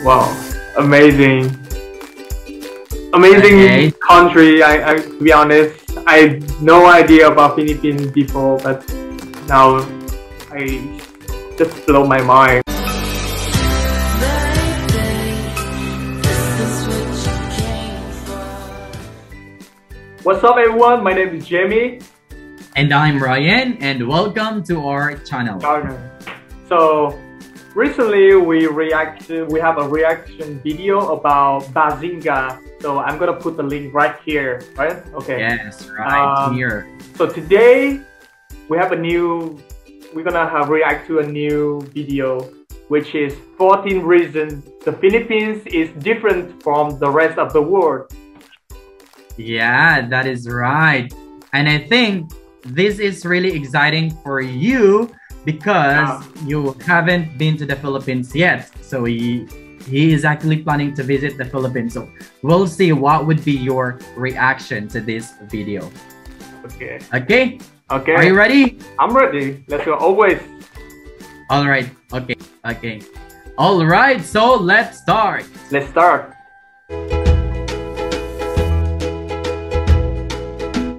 Wow, amazing. Amazing country. To be honest, I had no idea about Philippines before, but now I just blow my mind. What's up everyone, my name is Jamie. And I'm Ryan, and welcome to our channel. So recently we have a reaction video about Bazinga. So I'm gonna put the link right here, right? Okay. Yes, right here. So today we're gonna react to a new video, which is 14 reasons the Philippines is different from the rest of the world. Yeah, that is right. And I think this is really exciting for you because you haven't been to the Philippines yet. So he is actually planning to visit the Philippines. So we'll see what would be your reaction to this video. Okay. Okay? Okay. Are you ready? I'm ready. Let's go. Always. All right. Okay. Okay. All right. So let's start. Let's start.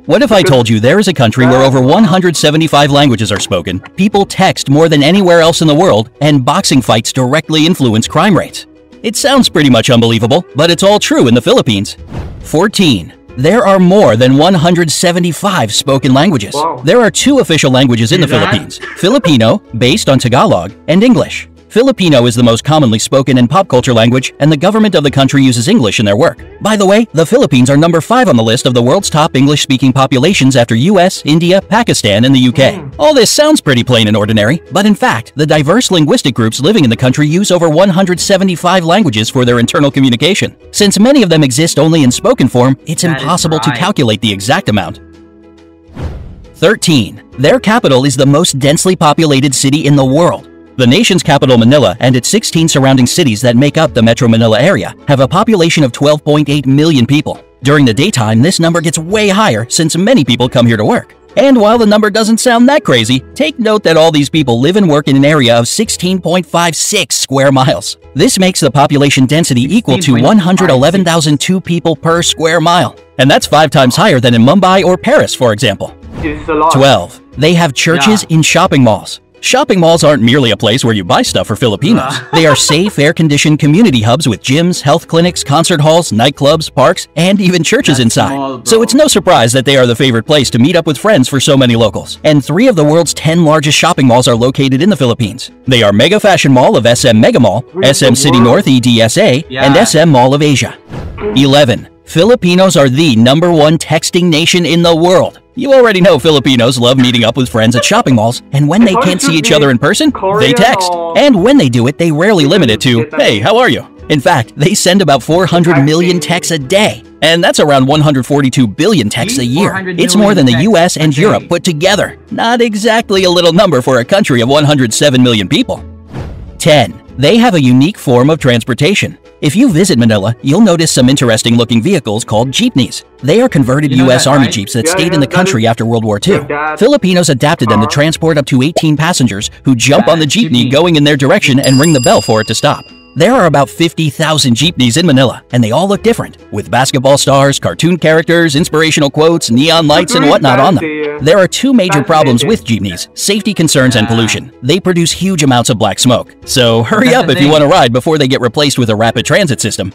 What if I told you there is a country where over 175 languages are spoken, people text more than anywhere else in the world, and boxing fights directly influence crime rates? It sounds pretty much unbelievable, but it's all true in the Philippines. 14. There are more than 175 spoken languages. Wow. There are 2 official languages in the Philippines, Filipino, based on Tagalog, and English. Filipino is the most commonly spoken in pop culture language, and the government of the country uses English in their work. By the way, the Philippines are number 5 on the list of the world's top English-speaking populations after US, India, Pakistan, and the UK. All this sounds pretty plain and ordinary, but in fact, the diverse linguistic groups living in the country use over 175 languages for their internal communication. Since many of them exist only in spoken form, it's impossible to calculate the exact amount. 13. Their capital is the most densely populated city in the world. The nation's capital, Manila, and its 16 surrounding cities that make up the Metro Manila area have a population of 12.8 million people. During the daytime, this number gets way higher since many people come here to work. And while the number doesn't sound that crazy, take note that all these people live and work in an area of 16.56 square miles. This makes the population density equal to 111,002 people per square mile. And that's 5 times higher than in Mumbai or Paris, for example. It's a lot. 12. They have churches in shopping malls. Shopping malls aren't merely a place where you buy stuff for Filipinos. They are safe, air-conditioned community hubs with gyms, health clinics, concert halls, nightclubs, parks, and even churches inside. So it's no surprise that they are the favorite place to meet up with friends for so many locals. And 3 of the world's 10 largest shopping malls are located in the Philippines. They are Mega Fashion Mall of SM Mega Mall, SM City North EDSA, and SM Mall of Asia. 11. Filipinos are the #1 texting nation in the world. You already know Filipinos love meeting up with friends at shopping malls, and when they can't see each other in person, they text. And when they do it, they rarely limit it to, "Hey, how are you?" In fact, they send about 400 million texts a day, and that's around 142 billion texts a year. It's more than the US and Europe put together. Not exactly a little number for a country of 107 million people. 10. They have a unique form of transportation. If you visit Manila, you'll notice some interesting looking vehicles called jeepneys. They are converted US Army Jeeps that stayed in the country after World War II. Filipinos adapted them to transport up to 18 passengers who jump on the jeepney going in their direction and ring the bell for it to stop. There are about 50,000 jeepneys in Manila, and they all look different, with basketball stars, cartoon characters, inspirational quotes, neon lights, and whatnot on them. There are 2 major problems with jeepneys: safety concerns and pollution. They produce huge amounts of black smoke. So hurry up if you want to ride before they get replaced with a rapid transit system.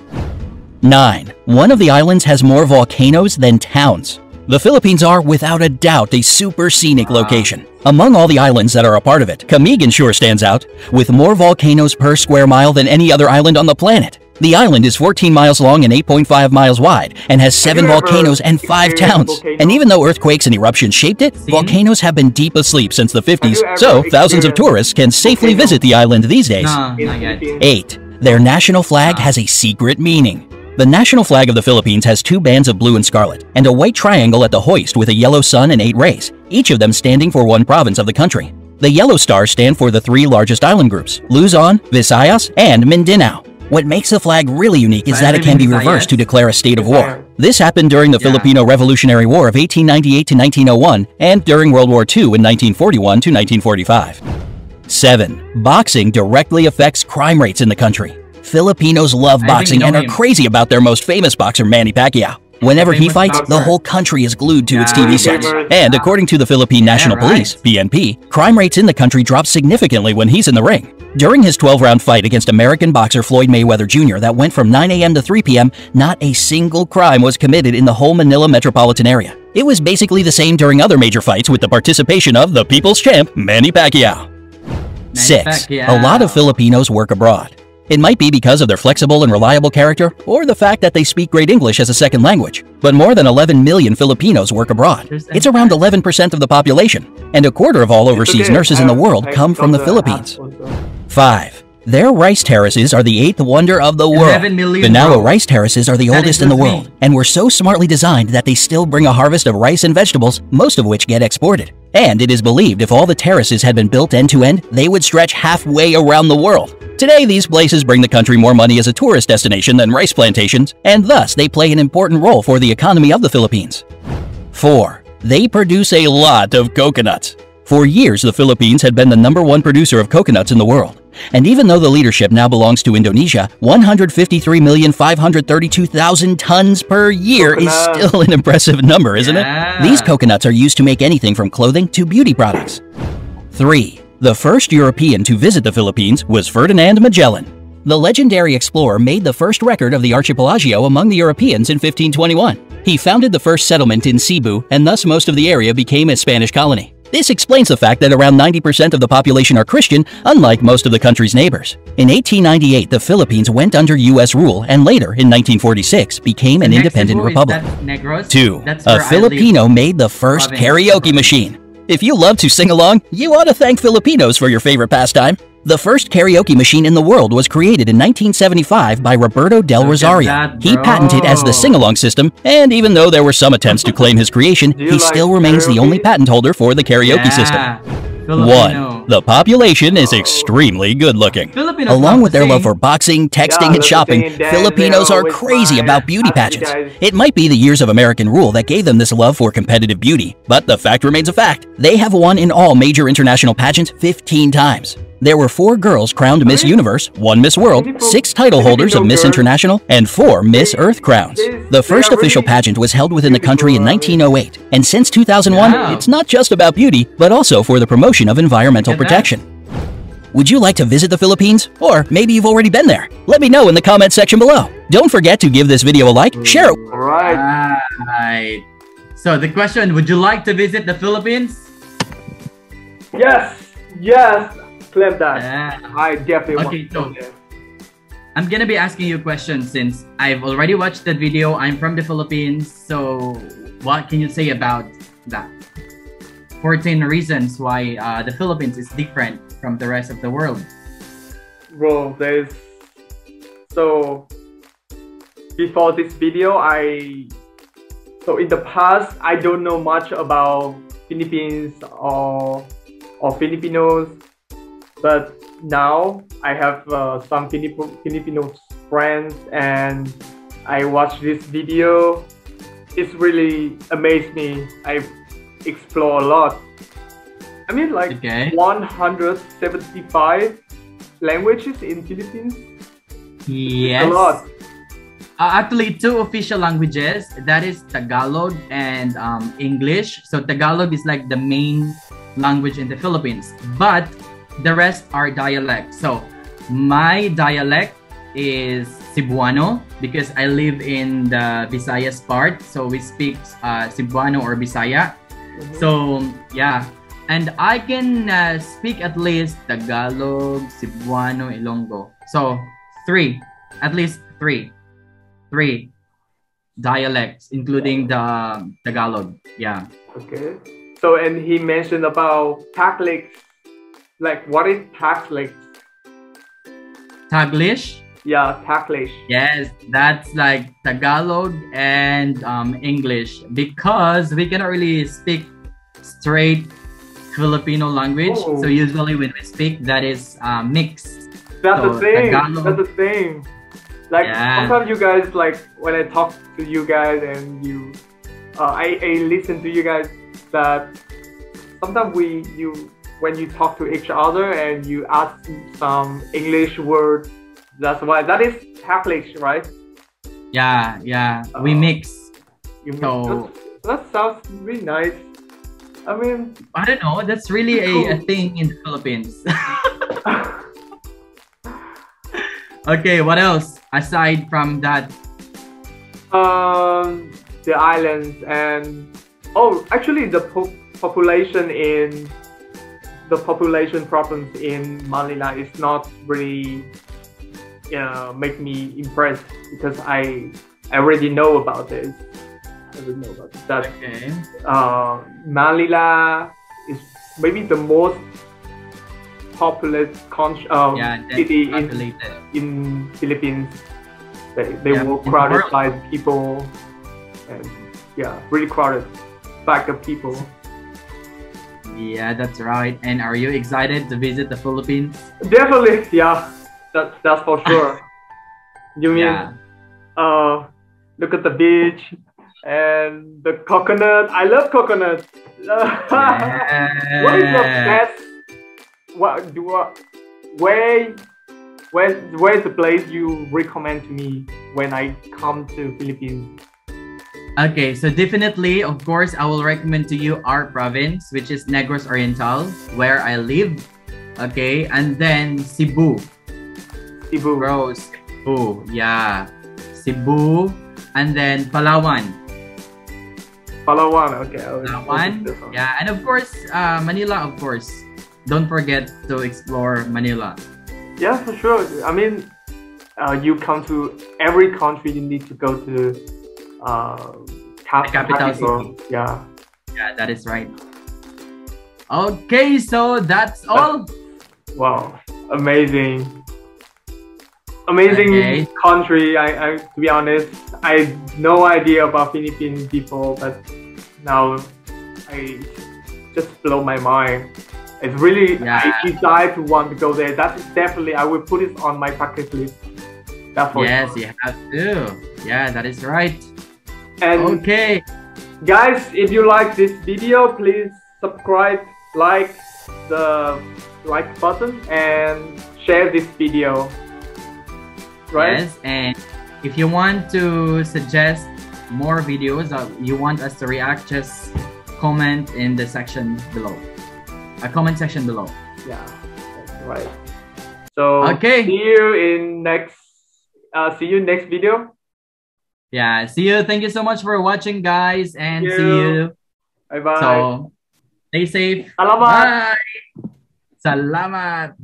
9. One of the islands has more volcanoes than towns. The Philippines are, without a doubt, a super scenic location. Among all the islands that are a part of it, Camiguin sure stands out, with more volcanoes per square mile than any other island on the planet. The island is 14 miles long and 8.5 miles wide, and has 7 volcanoes and 5 towns. And even though earthquakes and eruptions shaped it, volcanoes have been deep asleep since the 50s, so thousands of tourists can safely visit the island these days. 8. Their national flag has a secret meaning. The national flag of the Philippines has 2 bands of blue and scarlet, and a white triangle at the hoist with a yellow sun and 8 rays, each of them standing for 1 province of the country. The yellow stars stand for the 3 largest island groups, Luzon, Visayas, and Mindanao. What makes the flag really unique is that it can be reversed to declare a state of war. This happened during the Filipino Revolutionary War of 1898 to 1901, and during World War II in 1941 to 1945. 7. Boxing directly affects crime rates in the country. Filipinos love I think boxing you know and are him. crazy about their most famous boxer, Manny Pacquiao. Whenever he famous fights, the boxer. whole country is glued to its Yeah. TV sets. Famous. And according to the Philippine National right. Police, PNP, crime rates in the country drop significantly when he's in the ring. During his 12-round fight against American boxer Floyd Mayweather Jr. that went from 9 a.m. to 3 p.m., not a single crime was committed in the whole Manila metropolitan area. It was basically the same during other major fights with the participation of the people's champ, Manny Pacquiao. 6. A lot of Filipinos work abroad. It might be because of their flexible and reliable character, or the fact that they speak great English as a second language. But more than 11 million Filipinos work abroad. It's around 11% of the population, and a quarter of all overseas nurses in the world come from the Philippines. 5. Their rice terraces are the 8th wonder of the world. 11 million, Banao bro. rice terraces are the That oldest in the includes world, me. and were so smartly designed that they still bring a harvest of rice and vegetables, most of which get exported. And it is believed if all the terraces had been built end to end, they would stretch halfway around the world. Today, these places bring the country more money as a tourist destination than rice plantations, and thus they play an important role for the economy of the Philippines. 4. They produce a lot of coconuts. For years, the Philippines had been the #1 producer of coconuts in the world. And even though the leadership now belongs to Indonesia, 153,532,000 tons per year is still an impressive number, isn't Yeah. it? These coconuts are used to make anything from clothing to beauty products. 3. The first European to visit the Philippines was Ferdinand Magellan. The legendary explorer made the first record of the archipelago among the Europeans in 1521. He founded the first settlement in Cebu, and thus most of the area became a Spanish colony. This explains the fact that around 90% of the population are Christian, unlike most of the country's neighbors. In 1898, the Philippines went under U.S. rule, and later, in 1946, became an independent republic. 2. A Filipino made the first karaoke machine. If you love to sing along, you ought to thank Filipinos for your favorite pastime. The first karaoke machine in the world was created in 1975 by Roberto Del Rosario. He patented as the sing-along system, and even though there were some attempts to claim his creation, he still remains the only patent holder for the karaoke system. 1. The population is extremely good-looking. Along with their love for boxing, texting, and shopping, Filipinos are crazy about beauty pageants. It might be the years of American rule that gave them this love for competitive beauty, but the fact remains a fact. They have won in all major international pageants 15 times. There were 4 girls crowned Miss Universe, 1 Miss World, 6 title holders of Miss International, and 4 Miss Earth crowns. The first official pageant was held within the country in 1908, and since 2001, it's not just about beauty, but also for the promotion of environmental protection. Would you like to visit the Philippines? Or maybe you've already been there? Let me know in the comment section below. Don't forget to give this video a like, share it. Right. So the question, would you like to visit the Philippines? Yes, yes, claim that. Yeah. I definitely want Okay, to go so there. I'm gonna be asking you a question since I've already watched that video. I'm from the Philippines, so what can you say about that? 14 reasons why the Philippines is different from the rest of the world. Bro, there's so before this video, so in the past I don't know much about Philippines or Filipinos, but now I have some Filipino friends, and I watched this video. It's really amazed me. I explore a lot. I mean, like 175 languages in Philippines. Yes. A lot. Actually, 2 official languages. That is Tagalog and English. So Tagalog is like the main language in the Philippines, but the rest are dialects. So my dialect is Cebuano because I live in the Visayas part. So we speak Cebuano or Bisaya. So yeah, and I can speak at least Tagalog, Cebuano, Ilonggo. So at least three dialects, including the Tagalog. Yeah. Okay. So, and he mentioned about Taglish. Like, what is Taglish? Taglish? Yeah, Taglish. Yes, that's like Tagalog and English, because we cannot really speak straight Filipino language. Oh. So usually when we speak, that is mixed. That's So, the thing. Tagalog- That's the thing. Like, Yeah. sometimes you guys, like, when I talk to you guys and you, I listen to you guys, that sometimes when you talk to each other and you ask some English word, That's why that is Catholic, right? Yeah, yeah. We mix. So that sounds really nice. I mean, I don't know. That's really cool. a thing in the Philippines. Okay, what else aside from that? The islands and actually the population in the population problems in Manila is not really make me impressed because I already know about this. I already know about that. Okay. Manila is maybe the most populous city in Philippines. They were crowded by people, and really crowded pack of people. Yeah, that's right. And are you excited to visit the Philippines? Definitely, yeah. That's for sure. You mean look at the beach and the coconut. I love coconut. What is the best? Where's the place you recommend to me when I come to Philippines? Okay, so definitely, of course, I will recommend to you our province, which is Negros Oriental, where I live. Okay, and then Cebu. Cebu. Bro, Cebu, yeah. Cebu, and then Palawan. Palawan, okay. Palawan, yeah, and of course, Manila, of course. Don't forget to explore Manila. Yeah, for sure. I mean, you come to every country, you need to go to the capital city. Yeah. Yeah, that is right. Okay, so that's all. Wow, amazing country. I to be honest, I had no idea about Philippine people, but now I just blow my mind. It's really, I desire to want to go there. That's definitely, I will put it on my bucket list. That's for yes, sure. you have to. Yeah, that is right. And okay, guys, if you like this video, please subscribe, like the like button, and share this video. Right? Yes, and if you want to suggest more videos that you want us to react, just comment in the section below. A comment section below. Yeah, that's right. So okay, see you next video. Yeah, see you. Thank you so much for watching, guys, and see you. Bye bye. So stay safe. Salamat. Bye. Salamat.